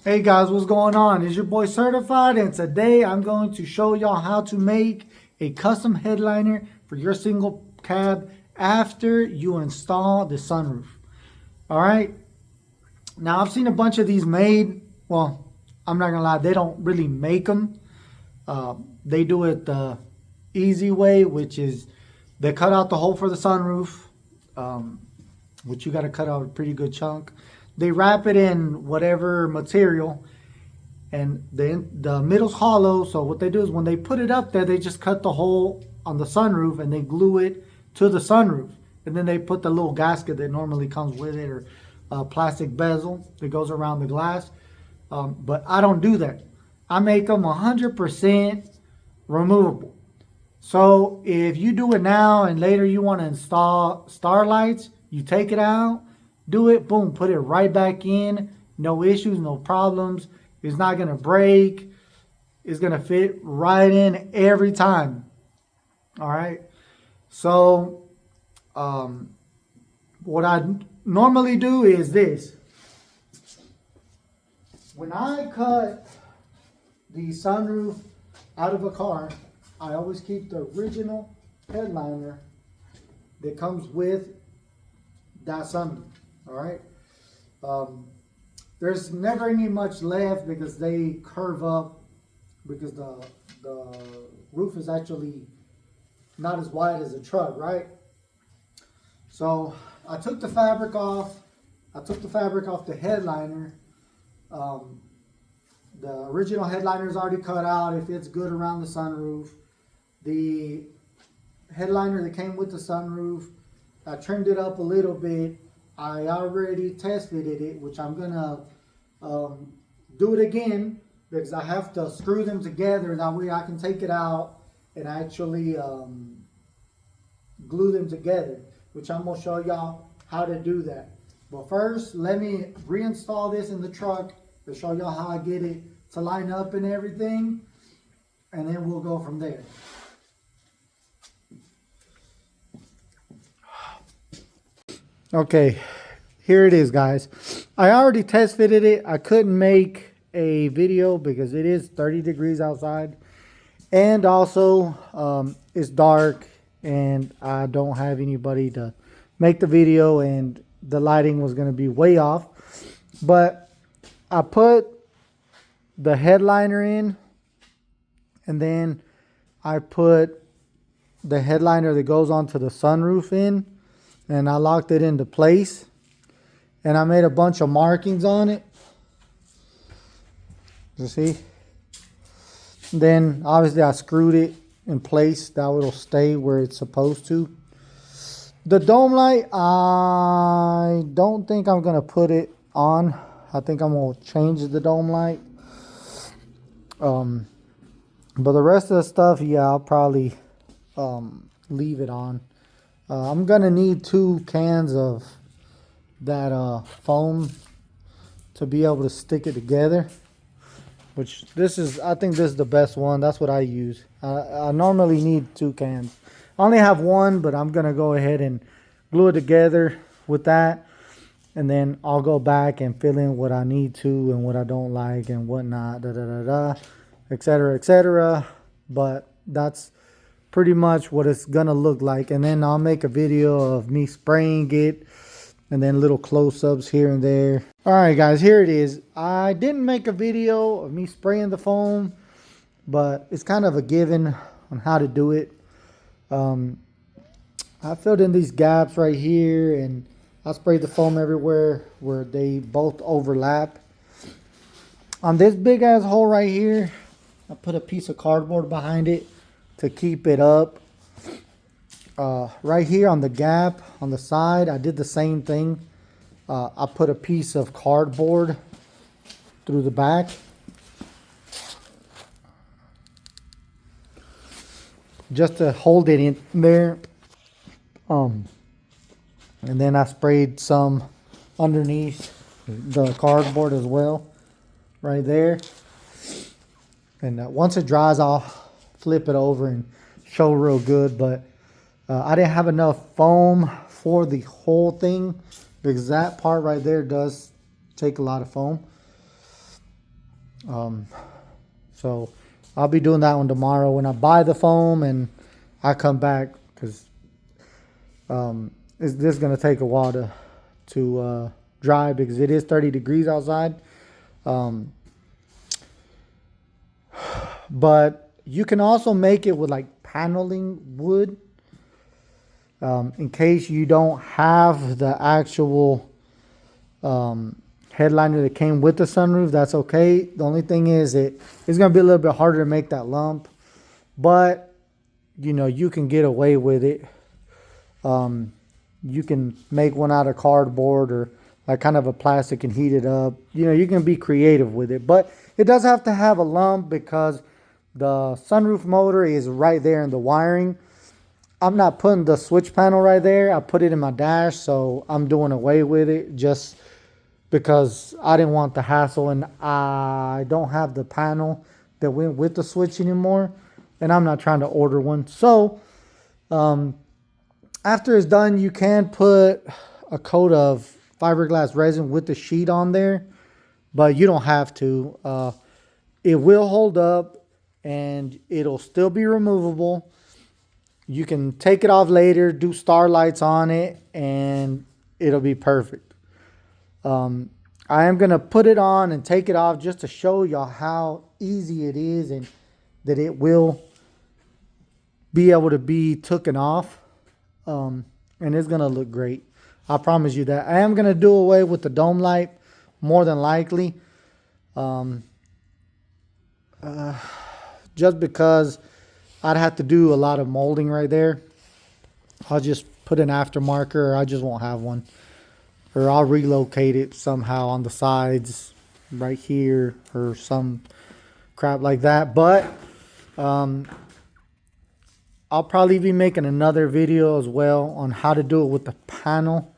Hey guys, what's going on? It's your boy Certified, and today I'm going to show y'all how to make a custom headliner for your single cab after you install the sunroof. All right. Now I've seen a bunch of these made. Well, I'm not gonna lie, they don't really make them. They do it the easy way, which is they cut out the hole for the sunroof, which you got to cut out a pretty good chunk. They wrap it in whatever material, and the middle's hollow. So what they do is when they put it up there, they just cut the hole on the sunroof and they glue it to the sunroof. And then they put the little gasket that normally comes with it, or a plastic bezel that goes around the glass. But I don't do that. I make them 100% removable. So if you do it now and later you want to install starlights, you take it out, do it, boom, put it right back in. No issues, no problems. It's not going to break. It's going to fit right in every time. All right. So what I normally do is this. When I cut the sunroof out of a car, I always keep the original headliner that comes with that sunroof. All right. There's never any much left because they curve up, because the roof is actually not as wide as a truck, right? So I took the fabric off. I took the fabric off the headliner. The original headliner is already cut out. It fits good around the sunroof. The headliner that came with the sunroof, I trimmed it up a little bit. I already test fitted it, which I'm gonna do it again because I have to screw them together. That way I can take it out and actually glue them together, which I'm gonna show y'all how to do that. But first, let me reinstall this in the truck to show y'all how I get it to line up and everything, and then we'll go from there. Okay, here it is, guys. I already test fitted it. I couldn't make a video because it is 30 degrees outside, and also it's dark and I don't have anybody to make the video, and the lighting was going to be way off. But I put the headliner in, and then I put the headliner that goes onto the sunroof in, and I locked it into place, and I made a bunch of markings on it. You see? Then obviously I screwed it in place that it'll stay where it's supposed to. The dome light, I don't think I'm gonna put it on. I think I'm gonna change the dome light. But the rest of the stuff, yeah, I'll probably leave it on. I'm gonna need 2 cans of that foam to be able to stick it together, which I think this is the best one. That's what I use. I normally need 2 cans. I only have 1, but I'm gonna go ahead and glue it together with that, and then I'll go back and fill in what I need to and what I don't like and whatnot, etc., etc. But that's pretty much what it's gonna look like. And then I'll make a video of me spraying it, and then little close-ups here and there. All right, guys, here it is. I didn't make a video of me spraying the foam, but it's kind of a given on how to do it. I filled in these gaps right here, and I sprayed the foam everywhere where they both overlap. On this big ass hole right here, I put a piece of cardboard behind it to keep it up. Right here on the gap on the side, I did the same thing. I put a piece of cardboard through the back. Just to hold it in there. And then I sprayed some underneath the cardboard as well, right there. And once it dries, I'll flip it over and show real good. But I didn't have enough foam for the whole thing, because that part right there does take a lot of foam. So I'll be doing that one tomorrow when I buy the foam and I come back, because this is going to take a while to dry, because it is 30 degrees outside. But you can also make it with like paneling wood. In case you don't have the actual headliner that came with the sunroof, that's okay. The only thing is it's going to be a little bit harder to make that lump, but you know, you can get away with it. You can make one out of cardboard or like kind of a plastic and heat it up. You know, you can be creative with it, but it does have to have a lump because the sunroof motor is right there in the wiring. I'm not putting the switch panel right there. I put it in my dash, so I'm doing away with it just because I didn't want the hassle, and I don't have the panel that went with the switch anymore, and I'm not trying to order one. So after it's done, you can put a coat of fiberglass resin with the sheet on there, but you don't have to. It will hold up and it'll still be removable. You can take it off later, do starlights on it, and it'll be perfect. I am going to put it on and take it off just to show y'all how easy it is and that it will be able to be taken off. And it's going to look great. I promise you that. I am going to do away with the dome light, more than likely. Just because I'd have to do a lot of molding right there. I'll just put an aftermarket, or I just won't have one. Or I'll relocate it somehow on the sides right here or some crap like that. But I'll probably be making another video as well on how to do it with the panel,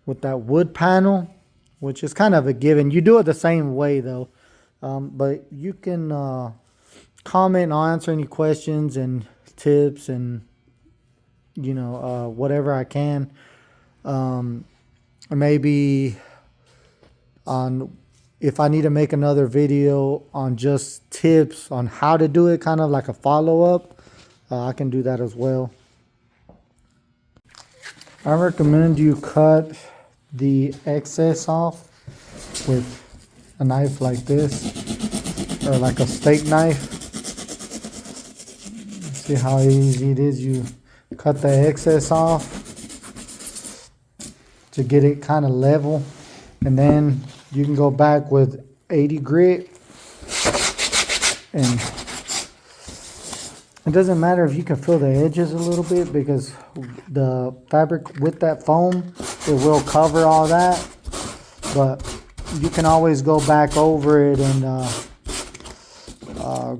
with that wood panel, which is kind of a given. You do it the same way though. But you can comment and I'll answer any questions and tips and, you know, whatever I can. Maybe on if I need to make another video on just tips on how to do it, kind of like a follow-up, I can do that as well. I recommend you cut the excess off with a knife like this, or like a steak knife. See how easy it is. You cut the excess off to get it kind of level, and then you can go back with 80 grit, and it doesn't matter if you can feel the edges a little bit, because the fabric with that foam, it will cover all that, but you can always go back over it and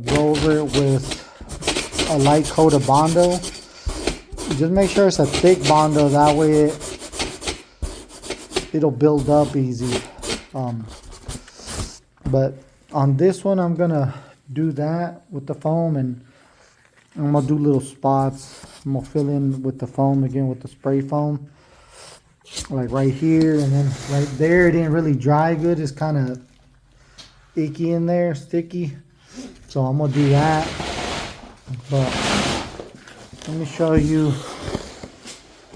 go over it with a light coat of Bondo. Just make sure it's a thick Bondo, that way it'll build up easy. But on this one, I'm gonna do that with the foam, and I'm gonna do little spots. I'm gonna fill in with the foam again with the spray foam, like right here, and then right there. It didn't really dry good. It's kind of icky in there, sticky. So I'm gonna do that. But let me show you.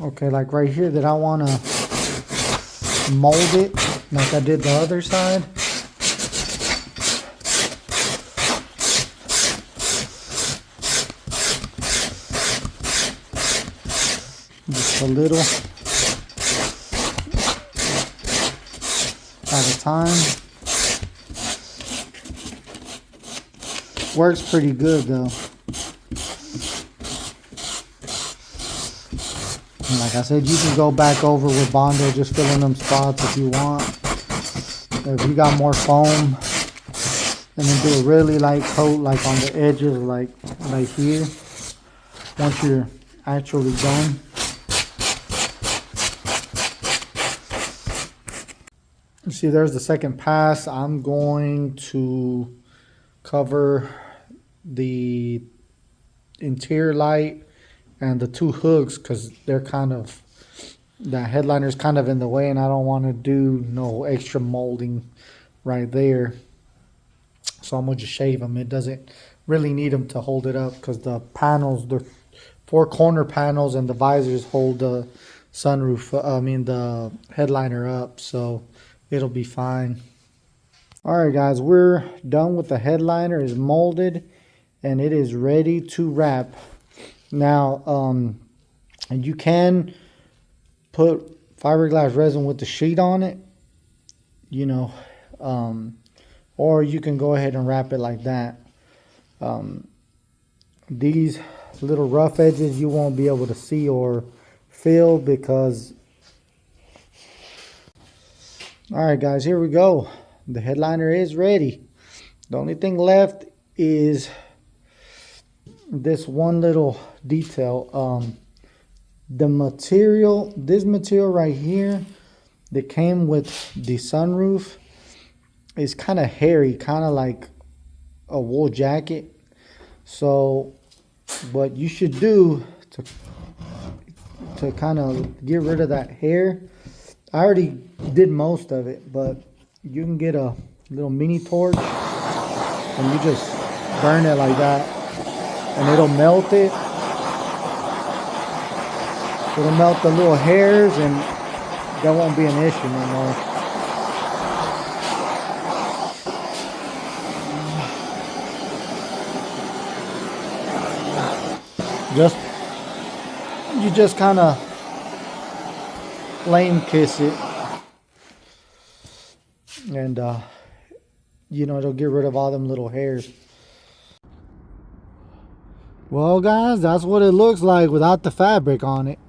Okay, like right here that I want to mold it like I did the other side. Just a little at a time. Works pretty good though. And like I said, you can go back over with Bondo, just fill in them spots if you want. Or if you got more foam, and then do a really light coat like on the edges, like right here, once you're actually done. You see, there's the second pass. I'm going to cover the interior light and the two hooks, because they're kind of, that headliner's kind of in the way, and I don't want to do no extra molding right there. So I'm gonna just shave them. It doesn't really need them to hold it up because the panels, the 4 corner panels and the visors hold the sunroof, the headliner up, so it'll be fine. All right, guys, we're done with the headliner. It's molded and it is ready to wrap. Now, and you can put fiberglass resin with the sheet on it, or you can go ahead and wrap it like that. These little rough edges you won't be able to see or feel because... All right, guys, here we go. The headliner is ready. The only thing left is this one little detail. This material right here that came with the sunroof is kind of hairy, kind of like a wool jacket. So what you should do to kind of get rid of that hair, I already did most of it, but you can get a little mini torch and you just burn it like that and it'll melt it. It'll melt the little hairs and that won't be an issue no more. You just kind of flame kiss it, and it'll get rid of all them little hairs. Well, guys, that's what it looks like without the fabric on it.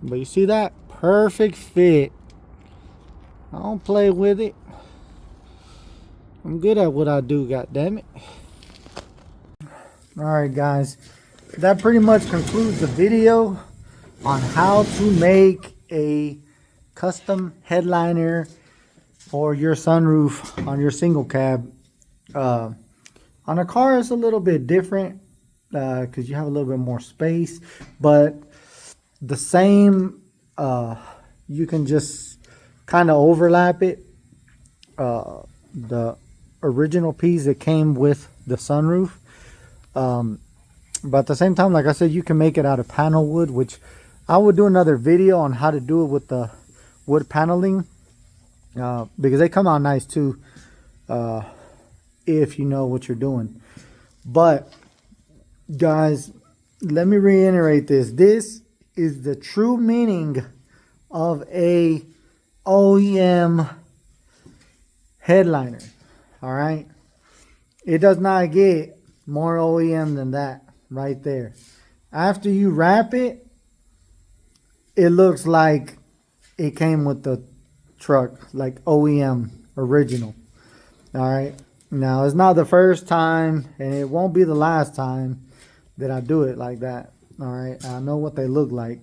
But you see that? Perfect fit. I don't play with it. I'm good at what I do, goddammit. Alright, guys. That pretty much concludes the video on how to make a custom headliner for your sunroof on your single cab. On a car, it's a little bit different because you have a little bit more space, but the same, you can just kind of overlap it. The original piece that came with the sunroof. But at the same time, like I said, you can make it out of panel wood, which I would do another video on how to do it with the wood paneling, because they come out nice too, if you know what you're doing. But guys, let me reiterate this. This is the true meaning of a OEM headliner. All right, it does not get more OEM than that right there. After you wrap it, it looks like it came with the truck, like OEM original. All right, now it's not the first time and it won't be the last time that I do it like that. All right, I know what they look like,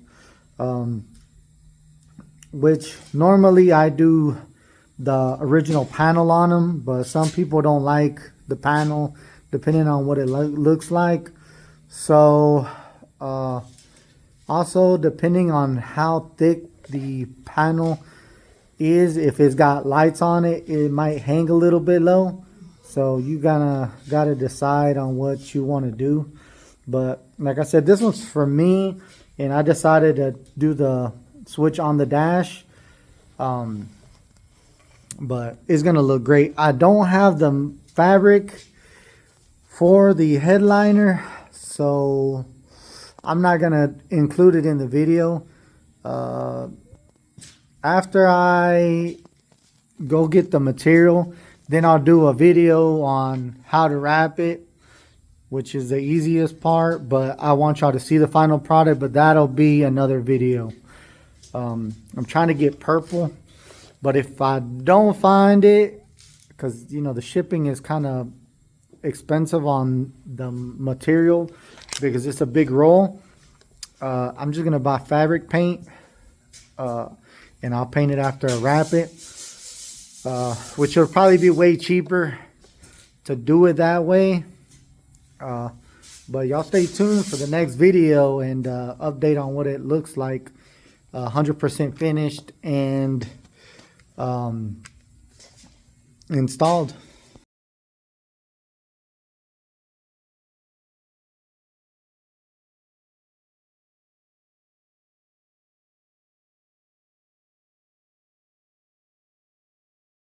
which normally I do the original panel on them, but some people don't like the panel depending on what it looks like. So also depending on how thick the panel is, if it's got lights on it, it might hang a little bit low. So you gotta decide on what you want to do. But like I said, this one's for me, and I decided to do the switch on the dash. But it's gonna look great. I don't have the fabric for the headliner, so I'm not gonna include it in the video. After I go get the material, then I'll do a video on how to wrap it, which is the easiest part, but I want y'all to see the final product, but that'll be another video. I'm trying to get purple, but if I don't find it, because the shipping is kind of expensive on the material because it's a big roll, I'm just gonna buy fabric paint, and I'll paint it after I wrap it, which will probably be way cheaper to do it that way. But y'all stay tuned for the next video and update on what it looks like 100% finished and installed.